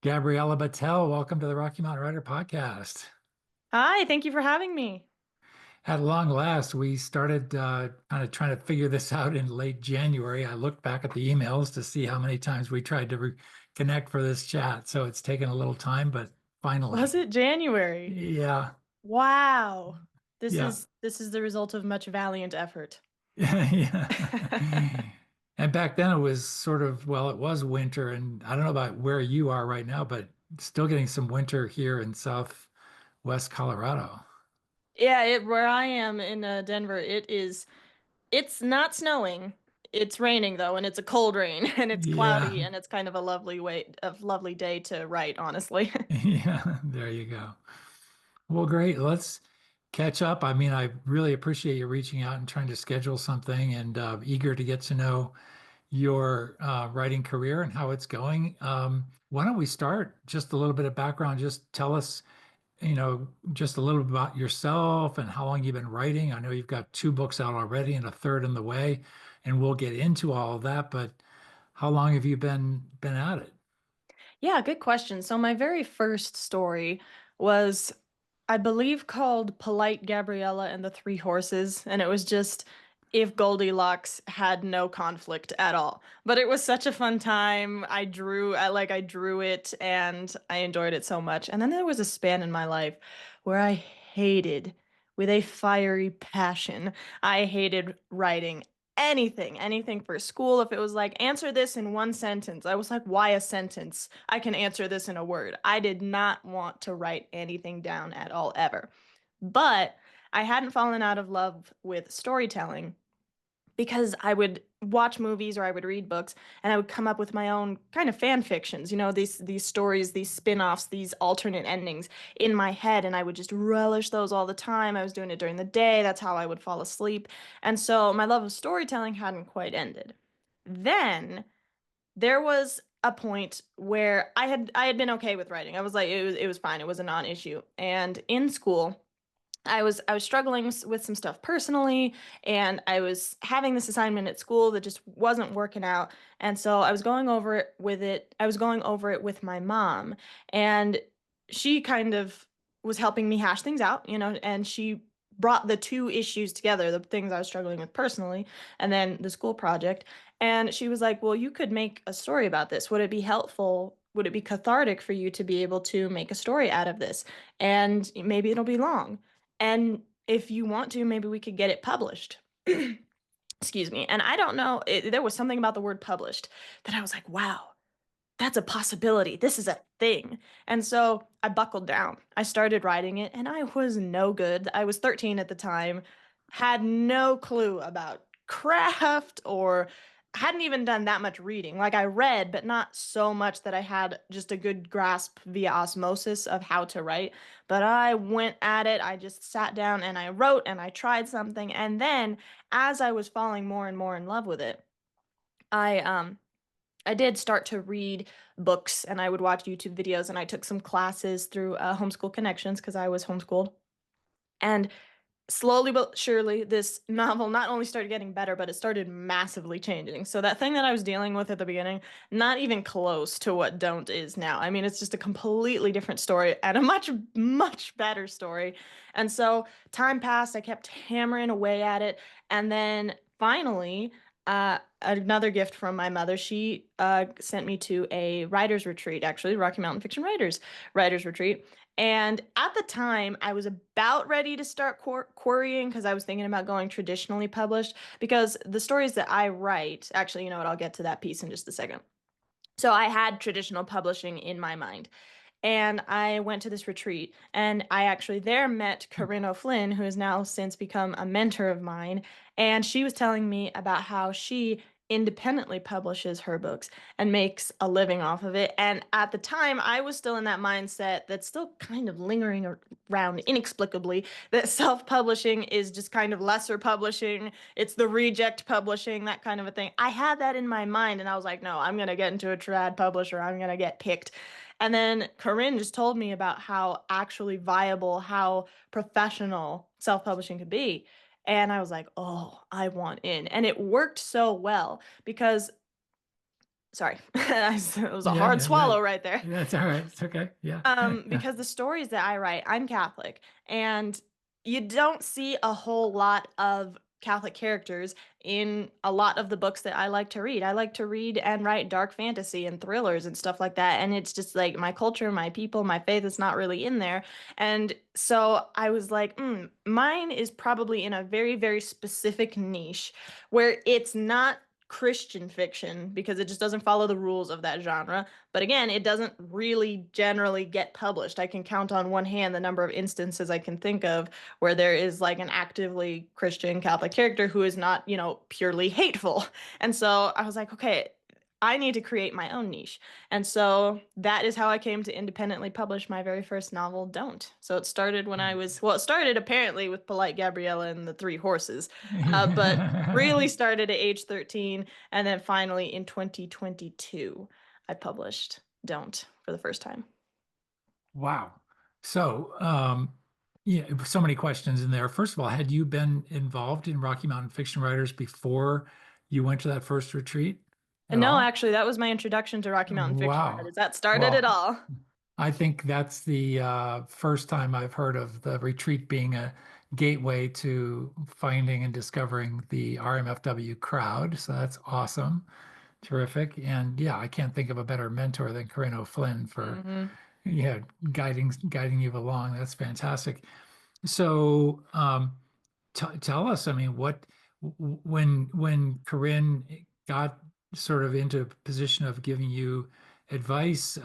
Gabriella Batel, welcome to the Rocky Mountain Writer Podcast. Hi, thank you for having me. At long last, we started kind of trying to figure this out in late January. I looked back at the emails to see how many times we tried to connect for this chat. So it's taken a little time, but finally. Was it January? Yeah, Wow. This yeah, is this is the result of much valiant effort. yeah. And back then it was sort of, well, it was winter, and I don't know about where you are right now, but still getting some winter here in Southwest Colorado. Yeah, where I am in Denver, it's not snowing. It's raining though, and it's a cold rain, and it's cloudy, Yeah, and it's kind of a lovely day to write, honestly. yeah, there you go. Well, great. Let's catch up. I mean, I really appreciate you reaching out and trying to schedule something and eager to get to know your writing career and how it's going. Why don't we start just a little bit of background? Just tell us, just a little bit about yourself and how long you've been writing. I know you've got two books out already and a third in the way, and we'll get into all of that, but how long have you been at it? Yeah, good question. So my very first story was, I believe, called Polite Gabriella and the Three Horses, and it was just if Goldilocks had no conflict at all. But it was such a fun time. I drew it and I enjoyed it so much. And then there was a span in my life where I hated with a fiery passion. I hated writing anything for school. If it was like, answer this in one sentence, I was like, why a sentence? I can answer this in a word. I did not want to write anything down at all, ever. But I hadn't fallen out of love with storytelling because I would watch movies or I would read books and I would come up with my own kind of fan fictions, these stories, these spin-offs, these alternate endings in my head, and I would just relish those all the time. I was doing it during the day. That's how I would fall asleep. And so my love of storytelling hadn't quite ended. Then there was a point where I had been okay with writing. I was like it was fine. It was a non-issue. And in school, I was struggling with some stuff personally, and I was having this assignment at school that just wasn't working out. And so I was going over it with it. I was going over it with my mom, and she kind of was helping me hash things out, and she brought the two issues together, the things I was struggling with personally, and then the school project. And she was like, "Well, you could make a story about this. Would it be helpful? Would it be cathartic for you to be able to make a story out of this? And maybe it'll be long." And if you want to, maybe we could get it published. Excuse me. And I don't know, there was something about the word published that I was like, wow, that's a possibility. This is a thing. And so I buckled down. I started writing it, and I was no good. I was 13 at the time, had no clue about craft or hadn't even done that much reading. Like I read, but not so much that I had just a good grasp via osmosis of how to write. But I went at it. I just sat down and I wrote and I tried something. And then as I was falling more and more in love with it, I did start to read books and I would watch YouTube videos, and I took some classes through Homeschool Connections because I was homeschooled. And slowly but surely, this novel not only started getting better, but it started massively changing. So that thing that I was dealing with at the beginning, not even close to what Don't is now. I mean, it's just a completely different story and a much, much better story. And so time passed, I kept hammering away at it. And then finally, another gift from my mother, she sent me to a writer's retreat, actually, Rocky Mountain Fiction Writers Retreat. And at the time, I was about ready to start querying because I was thinking about going traditionally published. Because the stories that I write, actually, you know what, I'll get to that piece in just a second. So I had traditional publishing in my mind. And I went to this retreat, and I actually there met Corinne O'Flynn, who has now since become a mentor of mine. And she was telling me about how she independently publishes her books and makes a living off of it. And at the time, I was still in that mindset that's still kind of lingering around inexplicably, that self-publishing is just kind of lesser publishing. It's the reject publishing, that kind of a thing. I had that in my mind, and I was like, no, I'm going to get into a trad publisher. I'm going to get picked. And then Corinne just told me about how actually viable, how professional self-publishing could be. And I was like, oh, I want in. And it worked so well because Sorry, it was a Yeah, hard yeah, yeah. swallow right there. That's all right. It's okay. Yeah. Because the stories that I write, I'm Catholic, and you don't see a whole lot of Catholic characters in a lot of the books that I like to read. I like to read and write dark fantasy and thrillers and stuff like that. And it's just like my culture, my people, my faith is not really in there. And so I was like, mine is probably in a very, very specific niche where it's not Christian fiction because it just doesn't follow the rules of that genre. But again, it doesn't really generally get published. I can count on one hand the number of instances I can think of where there is like an actively Christian Catholic character who is not, purely hateful. And so I was like, okay, I need to create my own niche. And so that is how I came to independently publish my very first novel, Don't. So it started when it started apparently with Polite Gabriella and the Three Horses, but really started at age 13. And then finally in 2022, I published Don't for the first time. Wow. So, yeah, so many questions in there. First of all, had you been involved in Rocky Mountain Fiction Writers before you went to that first retreat at And no, all? actually, that was my introduction to Rocky Mountain Fiction Wow. Writers. That started it Well, all. I think that's the first time I've heard of the retreat being a gateway to finding and discovering the RMFW crowd. So that's awesome. Terrific. And yeah, I can't think of a better mentor than Corinne O'Flynn for Hmm. yeah, guiding you along. That's fantastic. So, t tell us, I mean, when Corinne got sort of into a position of giving you advice,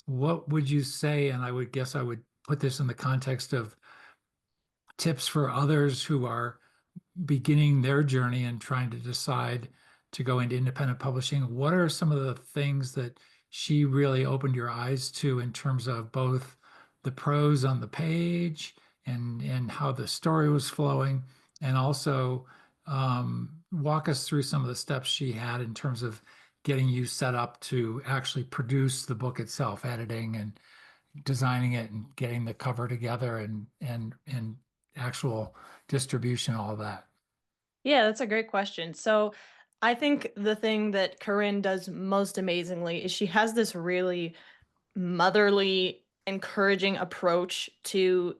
what would you say? And I would guess I would put this in the context of tips for others who are beginning their journey and trying to decide to go into independent publishing. What are some of the things that she really opened your eyes to in terms of both the prose on the page and how the story was flowing, and also walk us through some of the steps she had in terms of getting you set up to actually produce the book itself, editing and designing it and getting the cover together and actual distribution, all of that. Yeah, that's a great question. So I think the thing that Corinne does most amazingly is she has this really motherly, encouraging approach to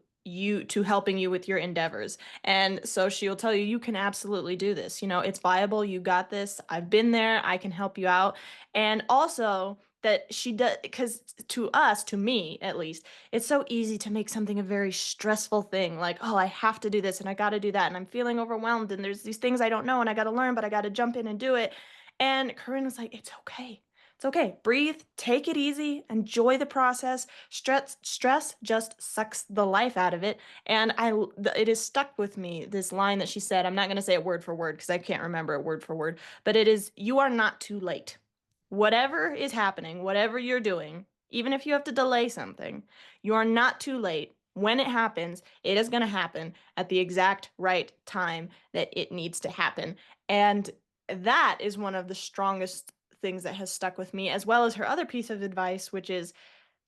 helping you with your endeavors. And so she'll tell you, you can absolutely do this. It's viable. You got this. I've been there. I can help you out. And also that she does, because to us, to me at least, it's so easy to make something a very stressful thing. Like, oh, I have to do this and I got to do that. And I'm feeling overwhelmed and there's these things I don't know and I got to learn, but I got to jump in and do it. And Corinne was like, it's okay. It's okay. Breathe, take it easy, enjoy the process. Stress just sucks the life out of it. And it has stuck with me, this line that she said. I'm not going to say it word for word because I can't remember it word for word, but it is, you are not too late. Whatever is happening, whatever you're doing, even if you have to delay something, you are not too late. When it happens, it is going to happen at the exact right time that it needs to happen. And that is one of the strongest things that has stuck with me, as well as her other piece of advice, which is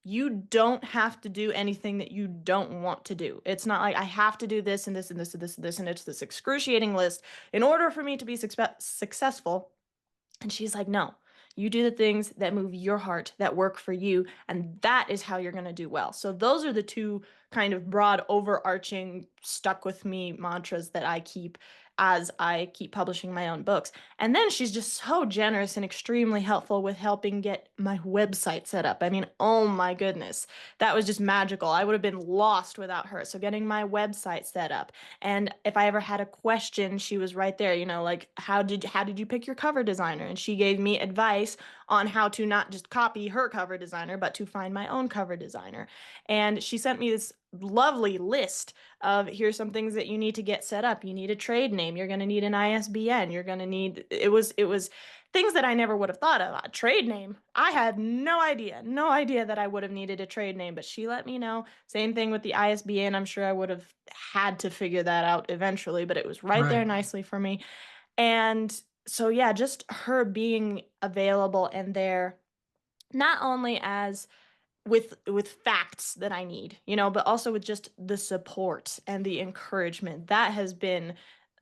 you don't have to do anything that you don't want to do. It's not like I have to do this and this and this and this and this, and it's this excruciating list in order for me to be successful. And she's like, no, you do the things that move your heart, that work for you, and that is how you're going to do well. So, those are the two kind of broad, overarching, stuck with me mantras that I keep as I keep publishing my own books. And then she's just so generous and extremely helpful with helping get my website set up. I mean, oh my goodness, that was just magical. I would have been lost without her. So, getting my website set up, and if I ever had a question, she was right there, like how did you pick your cover designer? And she gave me advice on how to not just copy her cover designer, but to find my own cover designer. And she sent me this lovely list of here's some things that you need to get set up. You need a trade name, you're going to need an ISBN, you're going to need it was things that I never would have thought of. A trade name. I had no idea that I would have needed a trade name, but she let me know. Same thing with the ISBN. I'm sure I would have had to figure that out eventually, but it was right there Right. nicely for me. And so, yeah, just her being available and there, not only as with facts that I need, but also with just the support and the encouragement. That has been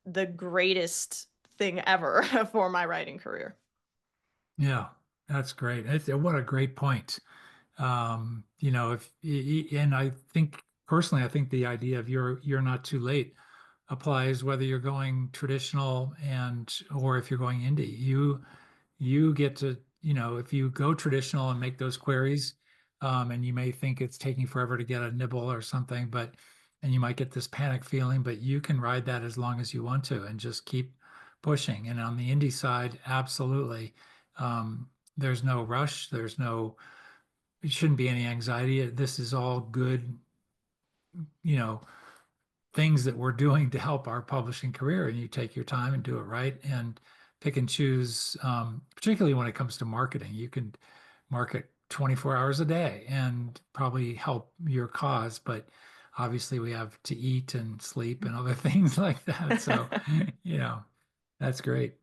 the greatest thing ever for my writing career. Yeah. That's great. What a great point. You know, and I think personally, I think the idea of you're not too late applies whether you're going traditional and or if you're going indie. You get to, you know, if you go traditional and make those queries, and you may think it's taking forever to get a nibble or something, but and you might get this panic feeling, but you can ride that as long as you want to and just keep pushing. And on the indie side, absolutely. There's no rush. It shouldn't be any anxiety. This is all good, you know, things that we're doing to help our publishing career. And you take your time and do it right and pick and choose, particularly when it comes to marketing. You can market 24 hours a day and probably help your cause, but obviously we have to eat and sleep and other things like that. So, you know, that's great.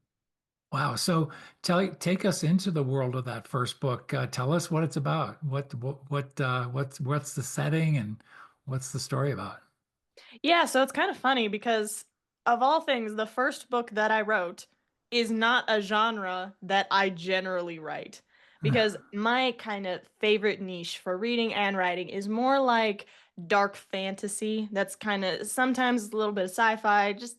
Wow. So take us into the world of that first book. Tell us what it's about. What's the setting and what's the story about? Yeah, so it's kind of funny because of all things, the first book that I wrote is not a genre that I generally write. Because my kind of favorite niche for reading and writing is more like dark fantasy. That's kind of sometimes a little bit of sci-fi, just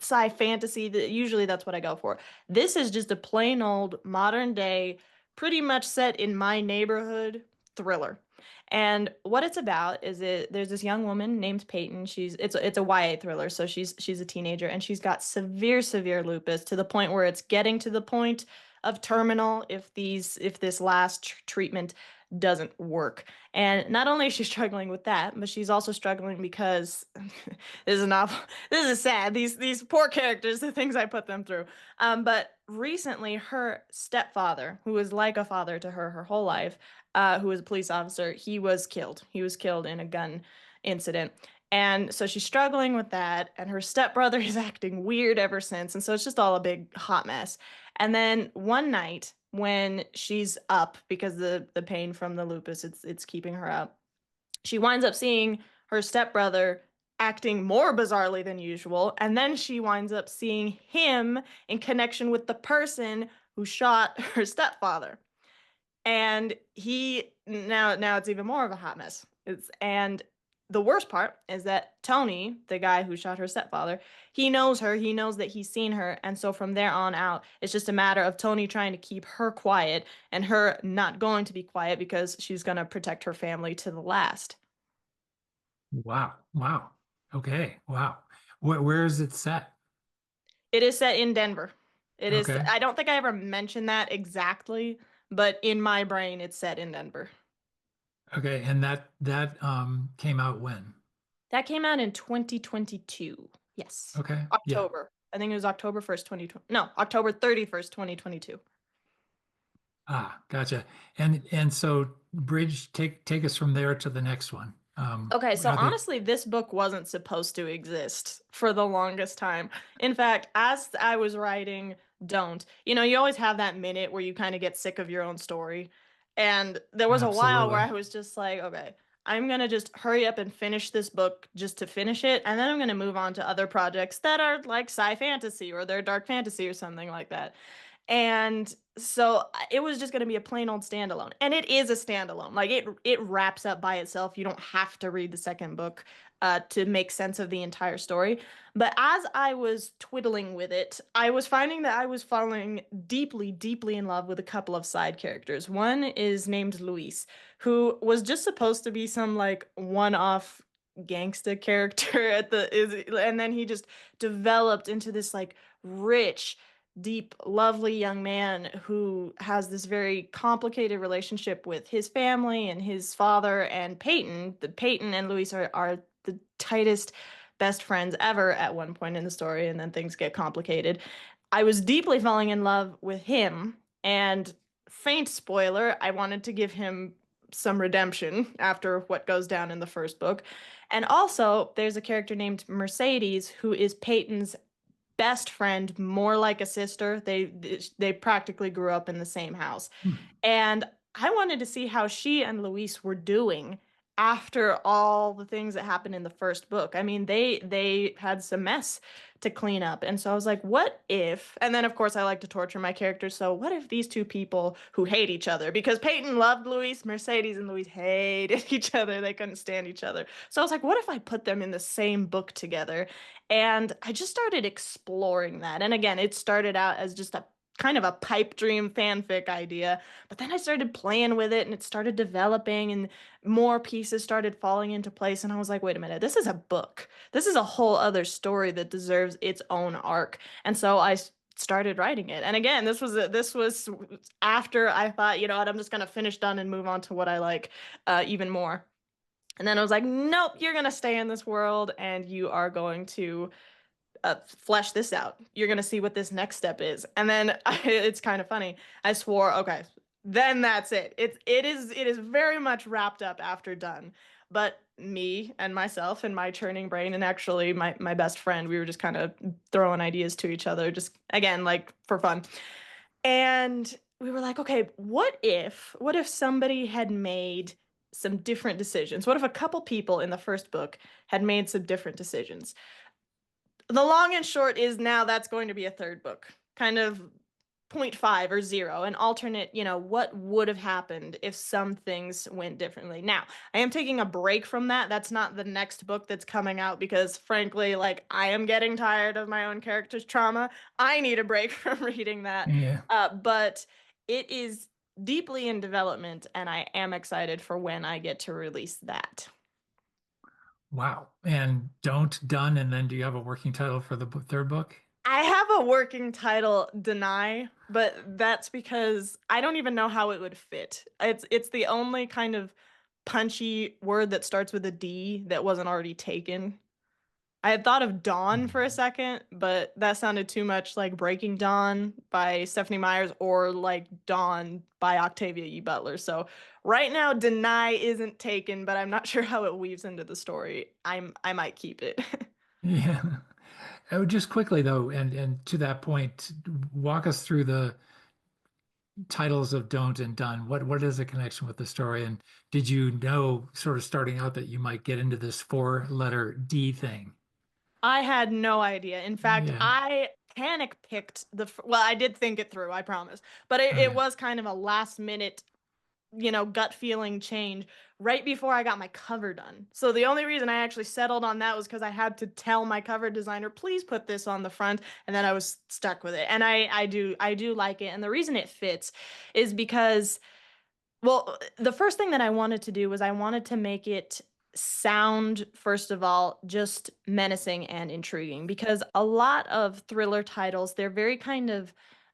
sci fantasy. Usually that's what I go for. This is just a plain old modern day, pretty much set in my neighborhood thriller. And what it's about is there's this young woman named Peyton. It's a YA thriller, so she's a teenager and she's got severe lupus to the point where it's getting to the point of terminal if this last treatment doesn't work. And not only is she struggling with that, but she's also struggling because this is not this is sad. These poor characters, the things I put them through. But recently, her stepfather, who was like a father to her whole life, who was a police officer, he was killed. He was killed in a gun incident. And so she's struggling with that, and her stepbrother is acting weird ever since. And so it's just all a big hot mess. And then one night, when she's up because the pain from the lupus, it's keeping her up, she winds up seeing her stepbrother acting more bizarrely than usual, and then she winds up seeing him in connection with the person who shot her stepfather. And he now it's even more of a hot mess. And the worst part is that Tony, the guy who shot her stepfather, he knows her, he knows that he's seen her, and so from there on out, it's just a matter of Tony trying to keep her quiet and her not going to be quiet because she's going to protect her family to the last. Wow. Wow. Okay. Wow. Where is it set? It is set in Denver. It is, Okay. I don't think I ever mentioned that exactly, but in my brain, it's set in Denver. Okay. And that came out when? That came out in 2022. Yes. Okay. Yeah. October. I think it was October 1st, 2020. No, October 31st, 2022. Ah, gotcha. And so Bridge, take us from there to the next one. Okay, so Are they honestly, this book wasn't supposed to exist for the longest time. In fact, as I was writing Don't, you always have that minute where you kind of get sick of your own story. And there was a while where absolutely. I was just like, okay, I'm gonna just hurry up and finish this book just to finish it, and then I'm gonna move on to other projects that are like sci fantasy or they're dark fantasy or something like that. And so it was just going to be a plain old standalone. And it is a standalone. Like it wraps up by itself. You don't have to read the second book to make sense of the entire story. But as I was twiddling with it, I was finding that I was falling deeply in love with a couple of side characters. One is named Luis, who was just supposed to be some like one-off gangsta character and then he just developed into this like rich, deep, lovely young man who has this very complicated relationship with his family and his father and Peyton. The Peyton and Luis are the tightest best friends ever at one point in the story, and then things get complicated. I was deeply falling in love with him, and faint spoiler, I wanted to give him some redemption after what goes down in the first book. And also, there's a character named Mercedes who is Peyton's best friend, more like a sister. They practically grew up in the same house. Hmm. And I wanted to see how she and Luis were doing after all the things that happened in the first book. I mean, they had some mess to clean up. And so I was like, what if? And then of course I like to torture my characters. So what if these two people who hate each other, because Peyton loved Luis, Mercedes and Luis hated each other. They couldn't stand each other. So I was like, what if I put them in the same book together? And I just started exploring that. And again, it started out as just a kind of a pipe dream fanfic idea, but then I started playing with it and it started developing and more pieces started falling into place. And I was like, wait a minute, this is a book. This is a whole other story that deserves its own arc. And so I started writing it. And again, this was after I thought, you know what, I'm just gonna finish done and move on to what I like even more. And then I was like, nope, you're gonna stay in this world and you are going to flesh this out. You're gonna see what this next step is. And then it's kind of funny. I swore, okay, then that's it. It is very much wrapped up after done. But me and myself and my churning brain and actually my best friend, we were just kind of throwing ideas to each other, just again, like for fun. And we were like, okay, what if somebody had made some different decisions? What if a couple people in the first book had made some different decisions? The long and short is now that's going to be a third book, kind of point 0.5 or 0, an alternate, what would have happened if some things went differently. Now, I am taking a break from that. That's not the next book that's coming out because, frankly, like I am getting tired of my own character's trauma. I need a break from reading that. Yeah. But it is deeply in development, and I am excited for when I get to release that. Wow. And don't done. And then do you have a working title for the third book? I have a working title, Deny, but that's because I don't even know how it would fit. It's the only kind of punchy word that starts with a D that wasn't already taken. I had thought of Dawn for a Mhm. second, but that sounded too much like Breaking Dawn by Stephanie Myers or like Dawn by Octavia E. Butler. So right now, Deny isn't taken, but I'm not sure how it weaves into the story. I might keep it. Yeah. Oh, just quickly though, and to that point, walk us through the titles of Don't and Done. What is the connection with the story? And did you know, sort of starting out, that you might get into this four-letter D thing? I had no idea. In fact, Yeah. I panic picked well, I did think it through, I promise. But it Okay. was kind of a last minute, gut feeling change right before I got my cover done. So the only reason I actually settled on that was because I had to tell my cover designer, please put this on the front, and then I was stuck with it. And I do like it. And the reason it fits is because well, the first thing that I wanted to do was I wanted to make it sound, first of all, just menacing and intriguing because a lot of thriller titles, they're very kind of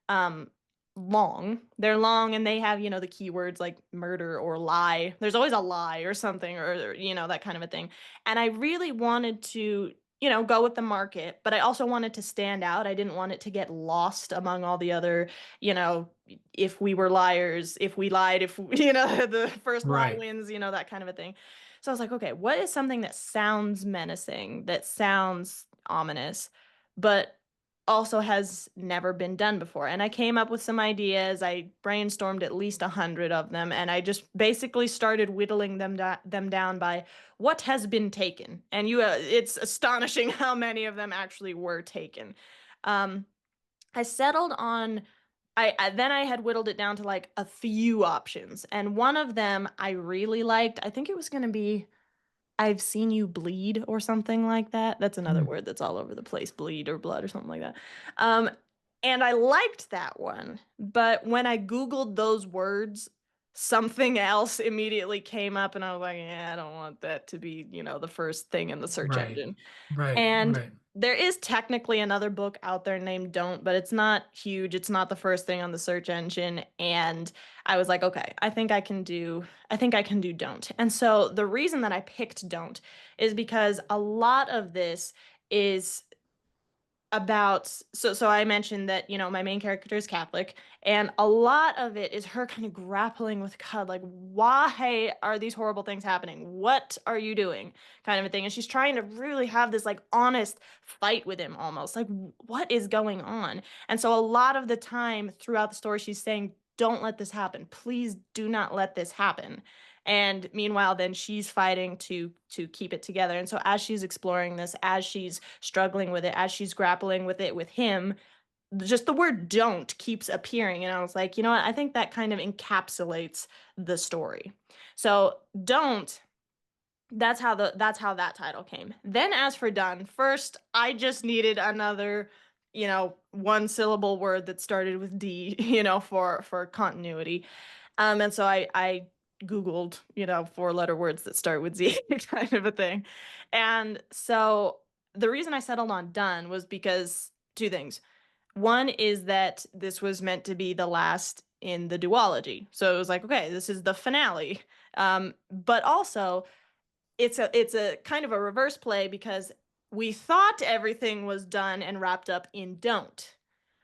um long. They're long and they have, the keywords like murder or lie. There's always a lie or something or that kind of a thing. And I really wanted to go with the market, but I also wanted to stand out. I didn't want it to get lost among all the other, you know, if we were liars, if we lied, if the first lie Right. wins, that kind of a thing. So I was like, okay, what is something that sounds menacing, that sounds ominous, but also has never been done before? And I came up with some ideas. I brainstormed at least 100 of them, and I just basically started whittling them down by what has been taken. And it's astonishing how many of them actually were taken. Um, I settled on then I had whittled it down to like a few options, and one of them I really liked. I think it was going to be I've seen you bleed or something like that. That's another Hmm. word that's all over the place, bleed or blood or something like that. Um, and I liked that one, but when I Googled those words, something else immediately came up, and I was like, yeah, I don't want that to be, the first thing in the search Right. engine. Right. And Right. there is technically another book out there named Don't, but it's not huge. It's not the first thing on the search engine. And I was like, okay, I think I can do Don't. And so the reason that I picked Don't is because a lot of this is about so I mentioned that my main character is Catholic, and a lot of it is her kind of grappling with God, like, why are these horrible things happening, what are you doing, kind of a thing. And she's trying to really have this like honest fight with him, almost like, what is going on? And so a lot of the time throughout the story she's saying, don't let this happen, please do not let this happen. And meanwhile, then she's fighting to keep it together. And so as she's exploring this, as she's struggling with it, as she's grappling with it with him, just the word don't keeps appearing. And I was like, you know what? I think that kind of encapsulates the story. So don't, that's how that title came. Then as for done, first I just needed another, one syllable word that started with D, for continuity. And so I Googled, four-letter words that start with Z, kind of a thing. And so the reason I settled on done was because two things. One is that this was meant to be the last in the duology. So it was like, okay, this is the finale. But also it's a kind of a reverse play because we thought everything was done and wrapped up in don't,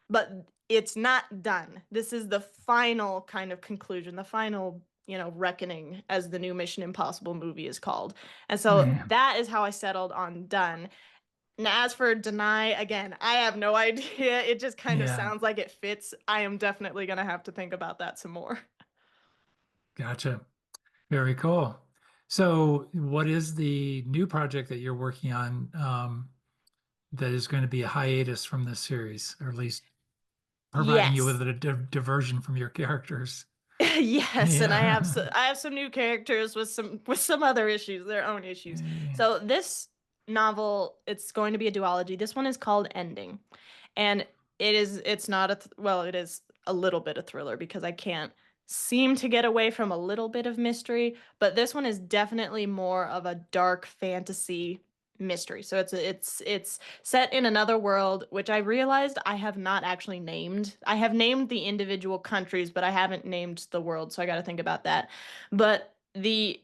but it's not done. This is the final kind of conclusion, the final, reckoning, as the new Mission Impossible movie is called. And so Man. that is how I settled on done. Now, as for deny, again, I have no idea. It just kind of Yeah. sounds like it fits. I am definitely going to have to think about that some more. Gotcha. Very cool. So, what is the new project that you're working on that is going to be a hiatus from this series, or at least providing you Yes. with a diversion from your characters? Yes, and Yeah. I have some new characters with some other issues, their own issues. Eh, So this novel, it's going to be a duology. This one is called Ending. And it's not well, it is a little bit of thriller because I can't seem to get away from a little bit of mystery, but this one is definitely more of a dark fantasy mystery. So it's set in another world, which I realized I have not actually named. I have named the individual countries, but I haven't named the world, so I got to think about that. But the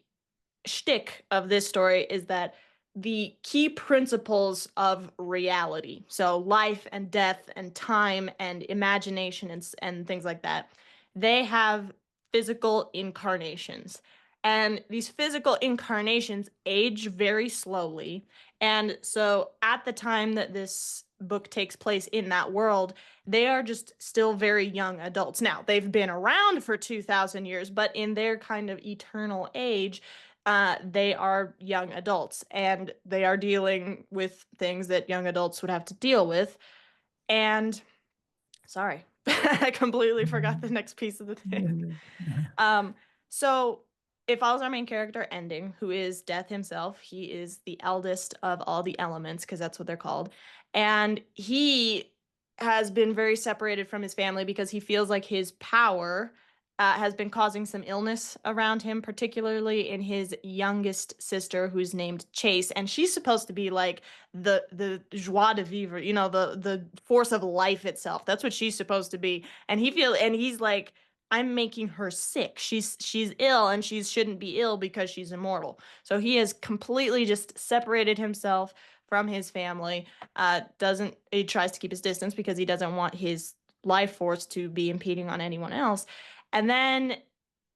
shtick of this story is that the key principles of reality, so life and death and time and imagination and things like that, they have physical incarnations. And these physical incarnations age very slowly. And so at the time that this book takes place in that world, they are just still very young adults. Now, they've been around for 2,000 years, but in their kind of eternal age, they are young adults and they are dealing with things that young adults would have to deal with. And sorry, I completely forgot the next piece of the thing. Um, so it follows our main character, Ending, who is Death himself. He is the eldest of all the elements, because that's what they're called. And he has been very separated from his family because he feels like his power has been causing some illness around him, particularly in his youngest sister, who's named Chase, and she's supposed to be like the joie de vivre, the force of life itself. That's what she's supposed to be. And he's like, I'm making her sick. She's ill and she shouldn't be ill because she's immortal. So he has completely just separated himself from his family. Doesn't He tries to keep his distance because he doesn't want his life force to be impeding on anyone else. And then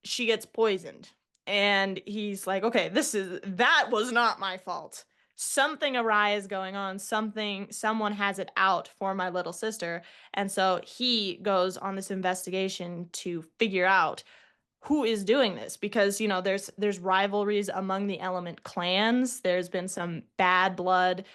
she gets poisoned. And he's like, okay, that was not my fault. Something awry is going on. Someone has it out for my little sister. And so he goes on this investigation to figure out who is doing this, because there's rivalries among the element clans. There's been some bad blood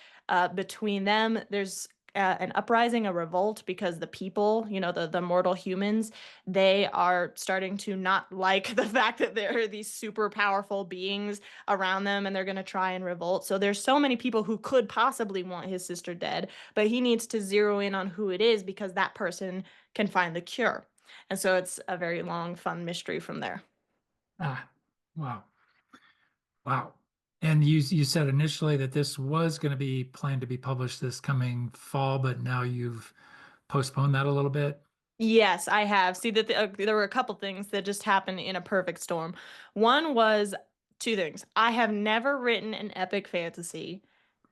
between them. There's an uprising, a revolt, because the people, the mortal humans, they are starting to not like the fact that there are these super powerful beings around them, and they're going to try and revolt. So there's so many people who could possibly want his sister dead, but he needs to zero in on who it is because that person can find the cure. And so it's a very long, fun mystery from there. ah, wow. Wow. And you said initially that this was going to be planned to be published this coming fall, but now you've postponed that a little bit. Yes, I have. See that there were a couple things that just happened in a perfect storm. One was two things. I have never written an epic fantasy,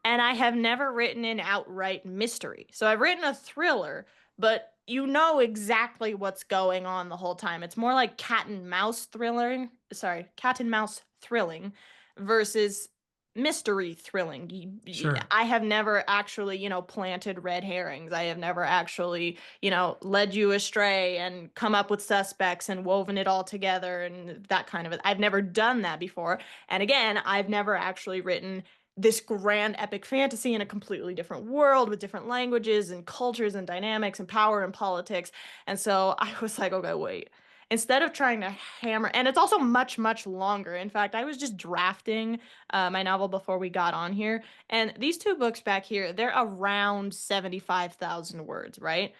and I have never written an outright mystery. So I've written a thriller, but you know exactly what's going on the whole time. It's more like cat and mouse thrilling versus mystery thrilling. Sure. I have never actually, planted red herrings. I have never actually, led you astray and come up with suspects and woven it all together and that kind of it. I've never done that before. And again, I've never actually written this grand epic fantasy in a completely different world with different languages and cultures and dynamics and power and politics. And so I was like, okay, wait. Instead of trying to hammer, and it's also much, much longer. In fact, I was just drafting my novel before we got on here. And these two books back here, they're around 75,000 words, right?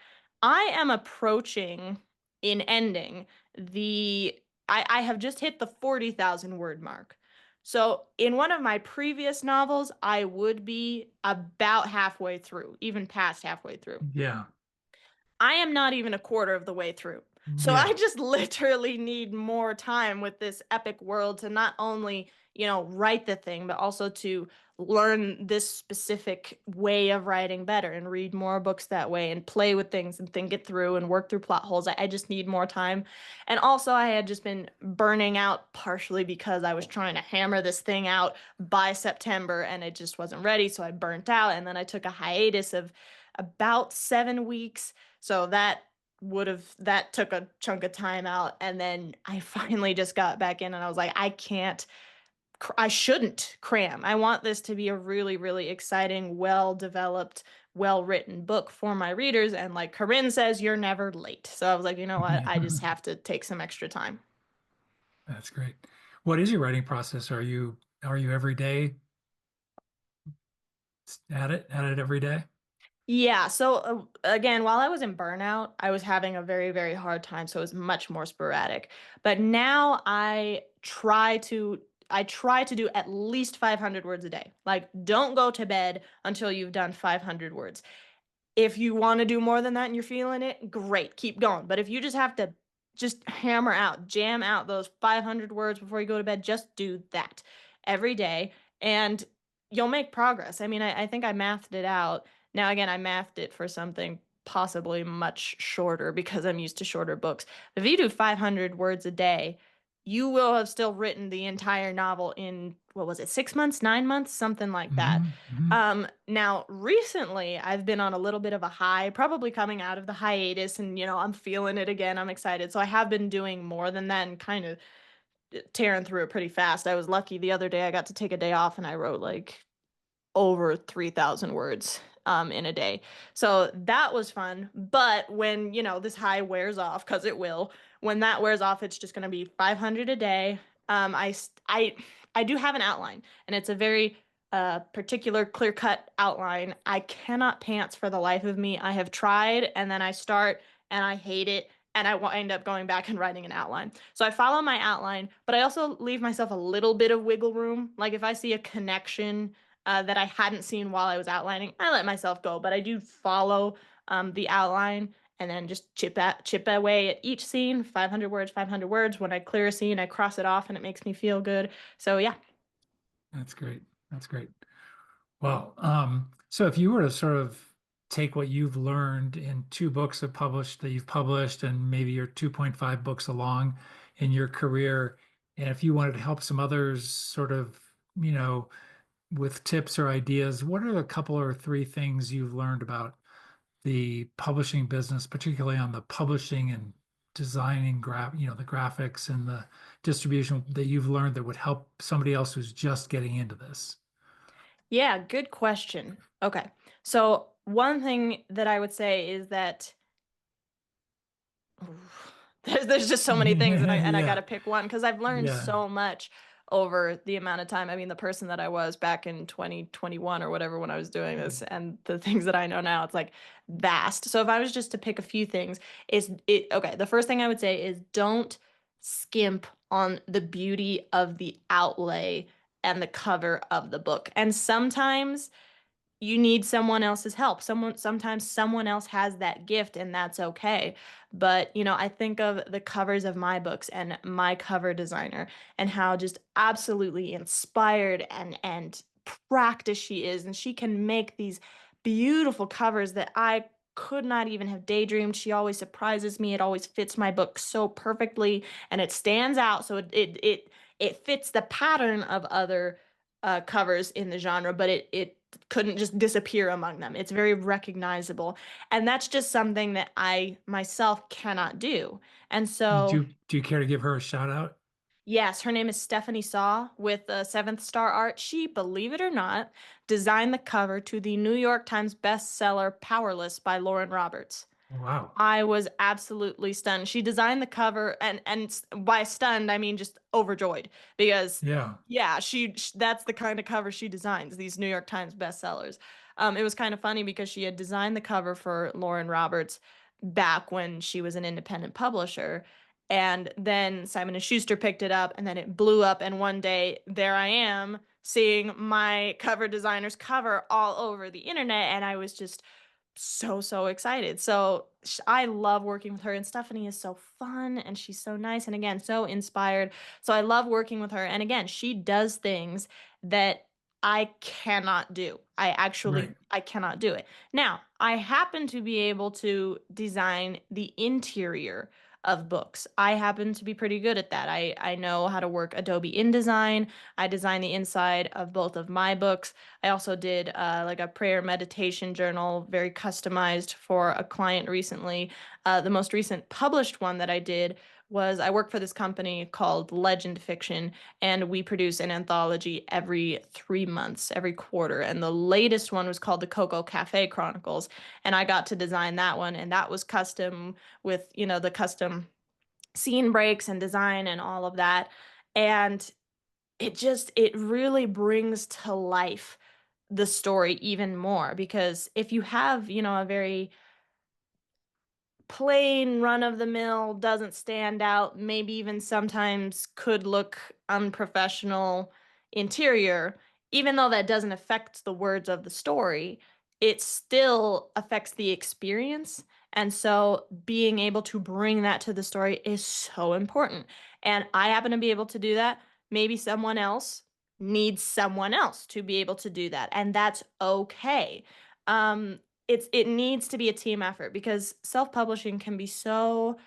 I am approaching in ending I have just hit the 40,000 word mark. So in one of my previous novels, I would be about halfway through, even past halfway through. Yeah. I am not even a quarter of the way through. So I Yeah. just literally need more time with this epic world to not only, write the thing, but also to learn this specific way of writing better and read more books that way and play with things and think it through and work through plot holes. I just need more time. And also, I had just been burning out partially because I was trying to hammer this thing out by September and it just wasn't ready. So I burnt out. And then I took a hiatus of about 7 weeks, so that took a chunk of time out. And then I finally just got back in and I was like, I shouldn't cram. I want this to be a really, really exciting, well developed, well written book for my readers. And like Corinne says, you're never late. So I was like, you know what? Yeah. I just have to take some extra time. That's great. What is your writing process? Are you every day at it every day? Yeah, so again, while I was in burnout, I was having a very, very hard time, so it was much more sporadic. But now I try to do at least 500 words a day. Like, don't go to bed until you've done 500 words. If you want to do more than that and you're feeling it, great, keep going. But if you just have to just hammer out, jam out those 500 words before you go to bed, just do that every day and you'll make progress. I mean, I think I mathed it out. Now, again, I mathed it for something possibly much shorter because I'm used to shorter books. If you do 500 words a day, you will have still written the entire novel in, what was it, 6 months, 9 months, something like that. Hmm. Hmm. Now recently I've been on a little bit of a high, probably coming out of the hiatus, and I'm feeling it again. I'm excited. So I have been doing more than that and kind of tearing through it pretty fast. I was lucky the other day I got to take a day off and I wrote like over 3,000 words in a day. So that was fun. But when, this high wears off, because it will, when that wears off, it's just going to be 500 a day. I do have an outline, and it's a very particular, clear cut outline. I cannot pants for the life of me. I have tried, and then I start, and I hate it. And I wind up going back and writing an outline. So I follow my outline, but I also leave myself a little bit of wiggle room. Like if I see a connection that I hadn't seen while I was outlining, I let myself go, but I do follow the outline and then just chip away at each scene, 500 words, 500 words. When I clear a scene, I cross it off and it makes me feel good. So yeah. That's great. That's great. Well, so if you were to sort of take what you've learned in two books that you've published, and maybe you're 2.5 books along in your career, and if you wanted to help some others sort of, with tips or ideas, what are a couple or three things you've learned about the publishing business, particularly on the publishing and designing the graphics and the distribution that you've learned that would help somebody else who's just getting into this? Yeah, good question. Okay. So one thing that I would say is that oof, there's just so many things and I got Yeah. to pick one because I've learned Yeah. so much over the amount of time. I mean, the person that I was back in 2021 or whatever when I was doing this and the things that I know now, it's like vast. So if I was just to pick a few things, okay, the first thing I would say is don't skimp on the beauty of the outlay and the cover of the book. And sometimes you need someone else's help. Sometimes someone else has that gift and that's okay. But, I think of the covers of my books and my cover designer and how just absolutely inspired and practiced she is, and she can make these beautiful covers that I could not even have daydreamed. She always surprises me. It always fits my book so perfectly and it stands out, so it fits the pattern of other covers in the genre, but it couldn't just disappear among them. It's very recognizable, and that's just something that I myself cannot do. And so, Do you care to give her a shout out? yes, her name is Stephanie Saw with Seventh Star Art. She, believe it or not, designed the cover to the New York Times bestseller Powerless by Lauren Roberts. Wow. I was absolutely stunned. She designed the cover, and by stunned, I mean just overjoyed because Yeah. yeah, that's the kind of cover she designs, these New York Times bestsellers. It was kind of funny because she had designed the cover for Lauren Roberts back when she was an independent publisher. And then Simon and Schuster picked it up and then it blew up, and one day there I am seeing my cover designer's cover all over the internet, and I was just so excited. So I love working with her, and Stephanie is so fun and she's so nice and again so inspired. So I love working with her, and again she does things that I cannot do. Right. I cannot do it. Now, I happen to be able to design the interior of books. I happen to be pretty good at that. I know how to work Adobe InDesign. I design the inside of both of my books. I also did like a prayer meditation journal, very customized for a client recently. The most recent published one that I did was I work for this company called LegendFiction, and we produce an anthology every 3 months, every quarter. And the latest one was called the Coco Cafe Chronicles, and I got to design that one, and that was custom with, the custom scene breaks and design and all of that. And it really brings to life the story even more, because if you have, a very plain run of the mill, doesn't stand out, maybe even sometimes could look unprofessional interior, even though that doesn't affect the words of the story, it still affects the experience. And so being able to bring that to the story is so important. And I happen to be able to do that. Maybe someone else needs someone else to be able to do that, and that's okay. It needs to be a team effort, because self-publishing can be so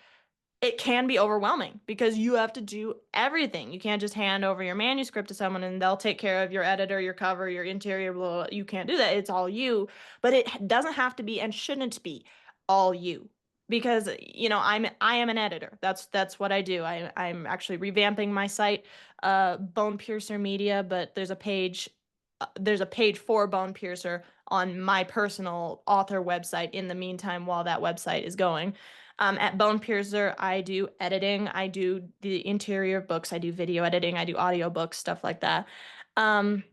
it can be overwhelming because you have to do everything. You can't just hand over your manuscript to someone and they'll take care of your editor, your cover, your interior, blah, blah, blah. You can't do that. It's all you. But it doesn't have to be and shouldn't be all you. Because, I am an editor. That's what I do. I'm actually revamping my site, Bonepiercer Media, but there's a page for Bonepiercer on my personal author website in the meantime while that website is going. At Bonepiercer, I do editing, I do the interior of books, I do video editing, I do audio books, stuff like that. Um,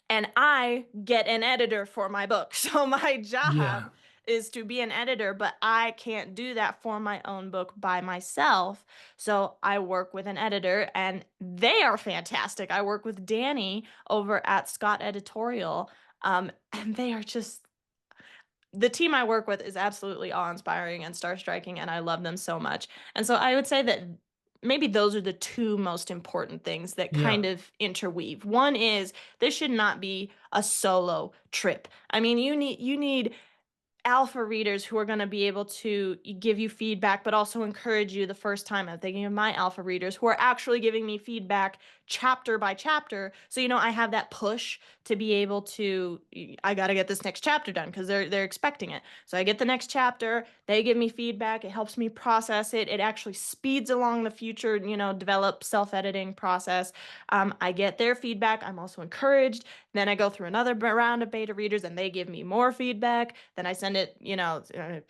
and I get an editor for my book. So my job Yeah. is to be an editor, but I can't do that for my own book by myself. So I work with an editor, and they are fantastic. I work with Danny over at Scott Editorial, and they are just the team I work with is absolutely awe-inspiring and star-striking, and I love them so much. And so I would say that maybe those are the two most important things that Yeah. kind of interweave. One is this should not be a solo trip. I mean, you need alpha readers who are going to be able to give you feedback, but also encourage you the first time. I'm thinking of my alpha readers who are actually giving me feedback chapter by chapter. So, I have that push to be able to, I got to get this next chapter done because they're expecting it. So I get the next chapter, they give me feedback, it helps me process it. It actually speeds along the future, develop self-editing process. I get their feedback. I'm also encouraged. Then I go through another round of beta readers and they give me more feedback. Then I send it,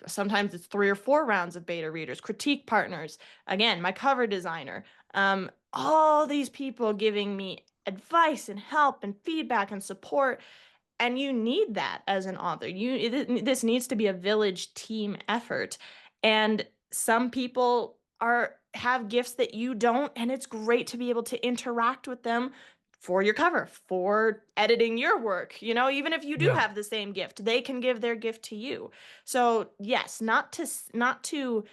sometimes it's 3 or 4 rounds of beta readers, critique partners, again, my cover designer, all these people giving me advice and help and feedback and support. And you need that as an author. This needs to be a village team effort. And some people have gifts that you don't, and it's great to be able to interact with them for your cover, for editing your work. Even if you do Yeah. have the same gift, they can give their gift to you. So yes, not to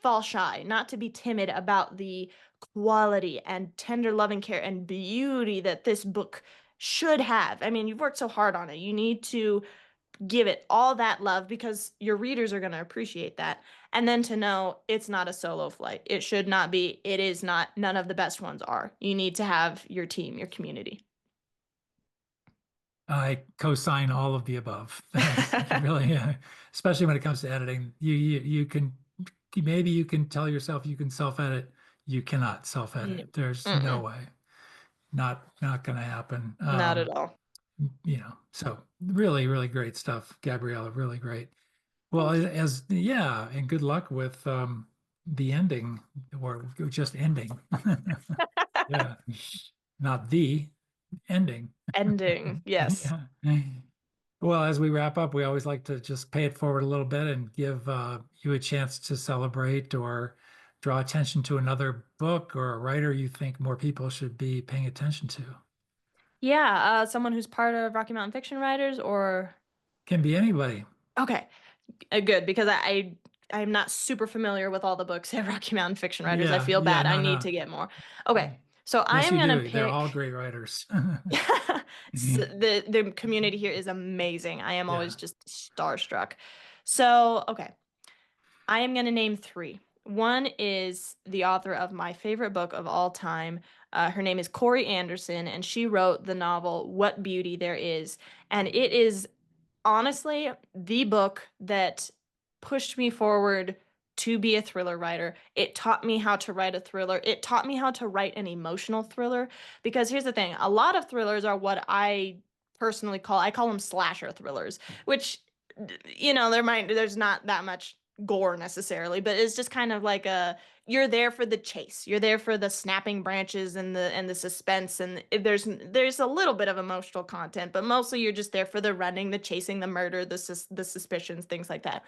fall shy, not to be timid about the quality and tender loving care and beauty that this book should have. I mean, you've worked so hard on it. You need to give it all that love because your readers are going to appreciate that. And then to know it's not a solo flight. It should not be. It is not. None of the best ones are. You need to have your team, your community. I co-sign all of the above. That's really, especially when it comes to editing. You can maybe you can tell yourself you can self-edit. You cannot Yeah. self-edit. There's no Mm-mm, way. Not going to happen. not at all. So really, really great stuff, Gabriella. Really great. Well, Thank you. yeah, and good luck with the ending or just ending. Yeah, not the ending. Ending. Yes. Yeah. Well, as we wrap up, we always like to just pay it forward a little bit and give you a chance to celebrate or draw attention to another book or a writer you think more people should be paying attention to. Yeah, someone who's part of Rocky Mountain Fiction Writers or Can be anybody. okay, good because I'm not super familiar with all the books at Rocky Mountain Fiction Writers. I Yeah, feel yeah, bad. I no, need no. to get more. Okay, so I Yes, am you gonna do. They're all pick. great writers. The community here is amazing. I am always Yeah. just starstruck. So okay, I am gonna name three. One is the author of my favorite book of all time. Her name is Corey Anderson, and she wrote the novel What Beauty There Is. And it is honestly the book that pushed me forward to be a thriller writer. It taught me how to write a thriller. It taught me how to write an emotional thriller because here's the thing, a lot of thrillers are what I personally call them slasher thrillers, which there's not that much gore necessarily, but it's just kind of like a you're there for the chase. You're there for the snapping branches and the suspense and there's a little bit of emotional content, but mostly you're just there for the running, the chasing, the murder, the suspicions, things like that.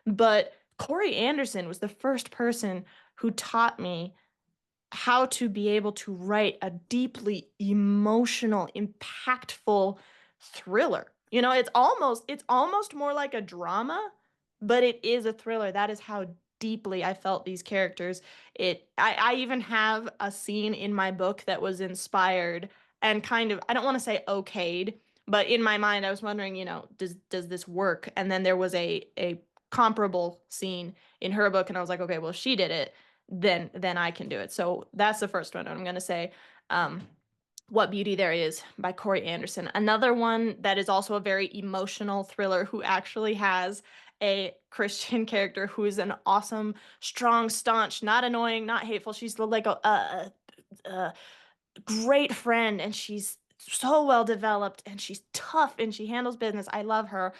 But Corey Anderson was the first person who taught me how to be able to write a deeply emotional, impactful thriller. It's almost more like a drama, but it is a thriller. That is how deeply I felt these characters. I even have a scene in my book that was inspired and kind of I don't want to say okayed, but in my mind I was wondering, does this work? And then there was a comparable scene in her book and I was like, okay, well she did it, then I can do it. So that's the first one. I'm going to say um, What Beauty There Is by Corey Anderson. Another one that is also a very emotional thriller who actually has a Christian character who is an awesome, strong, staunch, not annoying, not hateful. She's like a great friend and she's so well developed and she's tough and she handles business. I love her.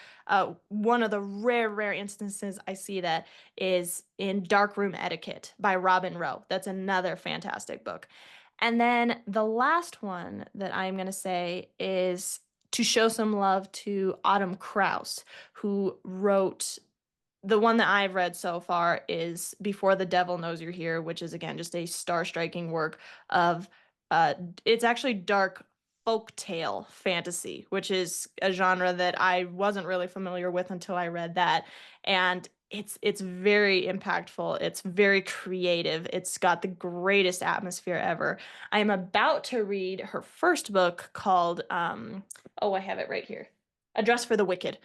One of the rare instances I see that is in Darkroom Etiquette by Robin Rowe. That's another fantastic book. And then the last one that I'm going to say is to show some love to Autumn Krause, who wrote the one that I've read so far is Before the Devil Knows You're Here, which is again just a star-striking work of it's actually dark folktale fantasy, which is a genre that I wasn't really familiar with until I read that. And it's very impactful. It's very creative. It's got the greatest atmosphere ever. I am about to read her first book called oh, I have it right here. A Dress for the Wicked.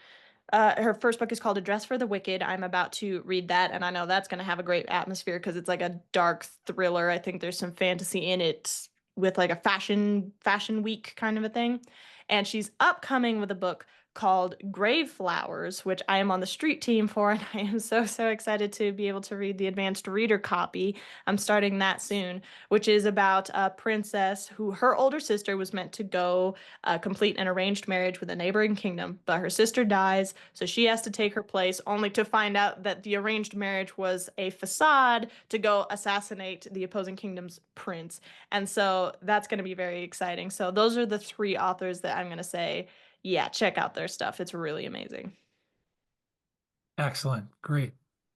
Her first book is called A Dress for the Wicked. I'm about to read that, and I know that's going to have a great atmosphere because it's like a dark thriller. I think there's some fantasy in it with like a fashion week kind of a thing. And she's upcoming with a book called Grave Flowers, which I am on the street team for, and I am so excited to be able to read the advanced reader copy. I'm starting that soon, which is about a princess who her older sister was meant to go complete an arranged marriage with a neighboring kingdom, but her sister dies, so she has to take her place, only to find out that the arranged marriage was a facade to go assassinate the opposing kingdom's prince. And so that's going to be very exciting. So those are the three authors that I'm going to say, yeah, check out their stuff. It's really amazing. Excellent. Great.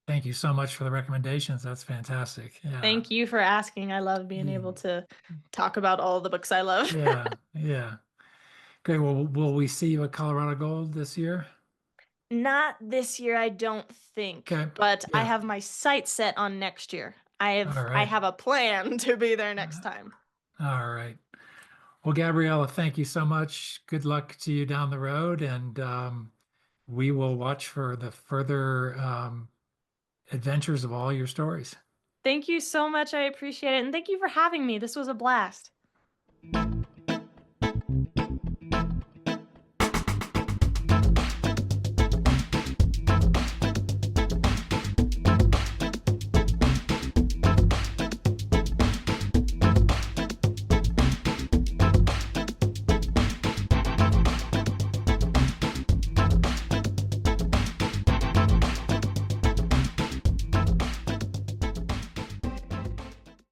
Thank you so much for the recommendations. That's fantastic. Yeah. Thank you for asking. I love being able Mm. to talk about all the books I love. Yeah. Yeah. Great. Well, will we see you at Colorado Gold this year? Not this year, I don't think, Okay. but I Yeah. have my sights set on next year. I All have I right. have a plan to be there next time. All right. Well, Gabriella, thank you so much. Good luck to you down the road, and we will watch for the further adventures of all your stories. Thank you so much. I appreciate it. And thank you for having me. This was a blast.